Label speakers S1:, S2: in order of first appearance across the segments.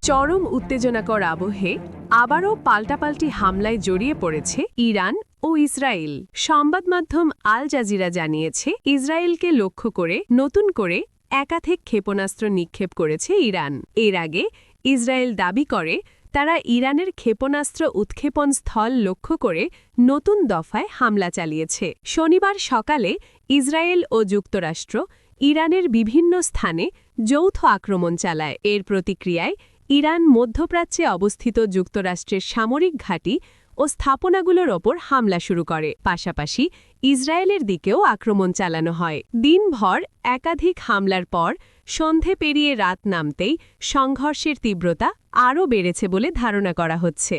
S1: চরম উত্তেজনাকর আবহে আবারও পাল্টাপাল্টি হামলায় জড়িয়ে পড়েছে ইরান ও ইসরায়েল। সংবাদ মাধ্যম আল জাজিরা জানিয়েছে, ইসরায়েলকে লক্ষ্য করে নতুন করে একাধিক ক্ষেপণাস্ত্র নিক্ষেপ করেছে ইরান। এর আগে ইসরায়েল দাবি করে, তারা ইরানের ক্ষেপণাস্ত্র উৎক্ষেপণ স্থল লক্ষ্য করে নতুন দফায় হামলা চালিয়েছে। শনিবার সকালে ইসরায়েল ও যুক্তরাষ্ট্র ইরানের বিভিন্ন স্থানে যৌথ আক্রমণ চালায়। এর প্রতিক্রিয়ায় ইরান মধ্যপ্রাচ্যে অবস্থিত যুক্তরাষ্ট্রের সামরিক ঘাঁটি ও স্থাপনাগুলোর ওপর হামলা শুরু করে। পাশাপাশি ইসরায়েলের দিকেও আক্রমণ চালানো হয়। দিনভর একাধিক হামলার পর সন্ধে পেরিয়ে রাত নামতেই সংঘর্ষের তীব্রতা আরও বেড়েছে বলে ধারণা করা হচ্ছে।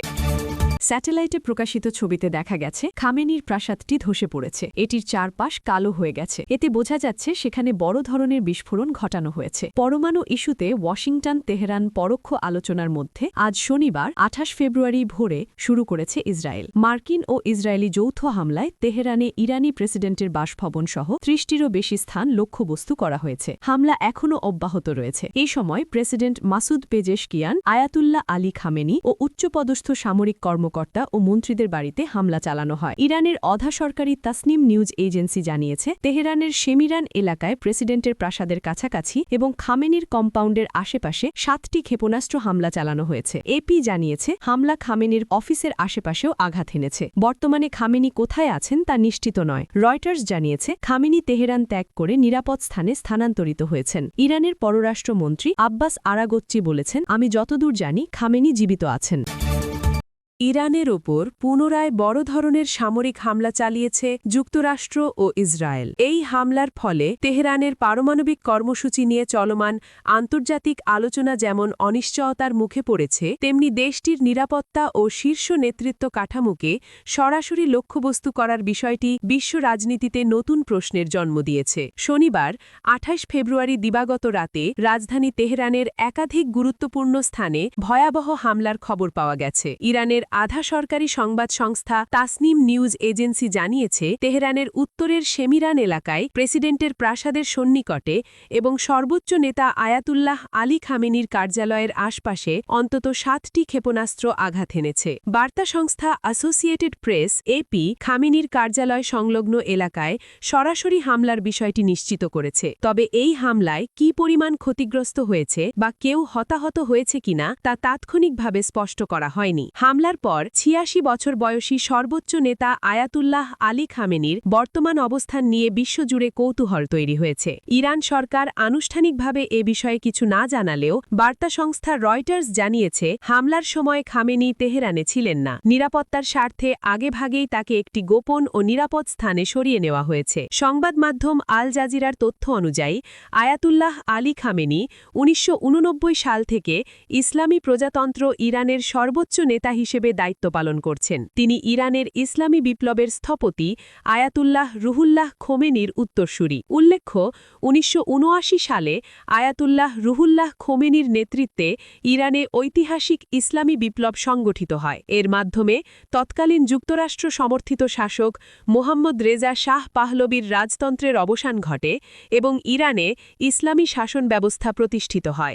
S2: স্যাটেলাইটে প্রকাশিত ছবিতে দেখা গেছে, খামেনির প্রাসাদটি ধসে পড়েছে। এটির চারপাশ কালো হয়ে গেছে। এতে বোঝা যাচ্ছে সেখানে বড় ধরনের বিস্ফোরণ ঘটানো হয়েছে। পরমাণু ইস্যুতে ওয়াশিংটন তেহরান পরোক্ষ আলোচনার মধ্যে আজ শনিবার ২৮ ফেব্রুয়ারি ভোরে শুরু করেছে ইসরায়েল। মার্কিন ও ইসরায়েলি যৌথ হামলায় তেহরানে ইরানি প্রেসিডেন্টের বাসভবন সহ ৩০টিরও বেশি স্থান লক্ষ্যবস্তু করা হয়েছে। হামলা এখনও অব্যাহত রয়েছে। এই সময় president Masoud Pezeshkian, Ayatollah Ali Khamenei ও উচ্চপদস্থ সামরিক কর্মকর্তা ও মন্ত্রীদের বাড়িতে হামলা চালানো হয়। ইরানের অধা সরকারি তাসনিম নিউজ এজেন্সি জানিয়েছে, তেহরানের শেমিরান এলাকায় প্রেসিডেন্টের প্রাসাদের কাছাকাছি এবং খামেনির কম্পাউন্ডের আশেপাশে ৭টি ক্ষেপণাস্ত্র হামলা চালানো হয়েছে। এপি জানিয়েছে, হামলা খামেনির অফিসের আশেপাশেও আঘাত এনেছে। বর্তমানে খামেনি কোথায় আছেন তা নিশ্চিত নয়। রয়টার্স জানিয়েছে, খামেনি তেহরান ত্যাগ করে নিরাপদ স্থানে স্থানান্তরিত হয়েছেন। ইরানের পররাষ্ট্রমন্ত্রী আব্বাস আরাগচ্চি বলেছেন, আমি যতদূর জানি খামেনি জীবিত আছেন।
S1: ইরানের ওপর পুনরায় বড় ধরনের সামরিক হামলা চালিয়েছে যুক্তরাষ্ট্র ও ইসরায়েল। এই হামলার ফলে তেহরানের পারমাণবিক কর্মসূচি নিয়ে চলমান আন্তর্জাতিক আলোচনা যেমন অনিশ্চয়তার মুখে পড়েছে, তেমনি দেশটির নিরাপত্তা ও শীর্ষ নেতৃত্ব কাঠামোকে সরাসরি লক্ষ্যবস্তু করার বিষয়টি বিশ্ব রাজনীতিতে নতুন প্রশ্নের জন্ম দিয়েছে। শনিবার ২৮ ফেব্রুয়ারি দিবাগত রাতে রাজধানী তেহরানের একাধিক গুরুত্বপূর্ণ স্থানে ভয়াবহ হামলার খবর পাওয়া গেছে। ইরানের আধা সরকারি সংবাদ সংস্থা তাসনিম নিউজ এজেন্সি জানিয়েছে, তেহরানের উত্তরের শেমিরান এলাকায় প্রেসিডেন্টের প্রাসাদের সন্নিকটে এবং সর্বোচ্চ নেতা আয়াতুল্লাহ আলী খামেনির কার্যালয়ের আশপাশে অন্তত ৭টি ক্ষেপণাস্ত্র আঘাত এনেছে। বার্তা সংস্থা অ্যাসোসিয়েটেড প্রেস এপি খামেনির কার্যালয় সংলগ্ন এলাকায় সরাসরি হামলার বিষয়টি নিশ্চিত করেছে। তবে এই হামলায় কী পরিমাণ ক্ষতিগ্রস্ত হয়েছে বা কেউ হতাহত হয়েছে কিনা তা তাৎক্ষণিকভাবে স্পষ্ট করা হয়নি। হামলার পর ৮৬ বছর বয়সী সর্বোচ্চ নেতা আয়াতুল্লাহ আলী খামেনির বর্তমান অবস্থান নিয়ে বিশ্বজুড়ে কৌতূহল তৈরি হয়েছে। ইরান সরকার আনুষ্ঠানিকভাবে এ বিষয়ে কিছু না জানালেও বার্তা সংস্থা রয়টার্স জানিয়েছে, হামলার সময় খামেনি তেহরানে ছিলেন না। নিরাপত্তার স্বার্থে আগেভাগেই তাকে একটি গোপন ও নিরাপদ স্থানে সরিয়ে নেওয়া হয়েছে। সংবাদ মাধ্যম আল জাজিরার তথ্য অনুযায়ী, আয়াতুল্লাহ আলী খামেনি ১৯৮৯ সাল থেকে ইসলামী প্রজাতন্ত্র ইরানের সর্বোচ্চ নেতা হিসেবে দায়িত্ব পালন করছেন। তিনি ইরানের ইসলামী বিপ্লবের স্থপতি আয়াতুল্লাহ রুহুল্লাহ খোমেনির উত্তরসূরি। উল্লেখ্য, ১৯৭৯ সালে আয়াতুল্লাহ রুহুল্লাহ খোমেনির নেতৃত্বে ইরানে ঐতিহাসিক ইসলামী বিপ্লব সংগঠিত হয়। এর মাধ্যমে তৎকালীন যুক্তরাষ্ট্র সমর্থিত শাসক মোহাম্মদ রেজা শাহ পাহলবির রাজতন্ত্রের অবসান ঘটে এবং ইরানে ইসলামী শাসন ব্যবস্থা প্রতিষ্ঠিত হয়।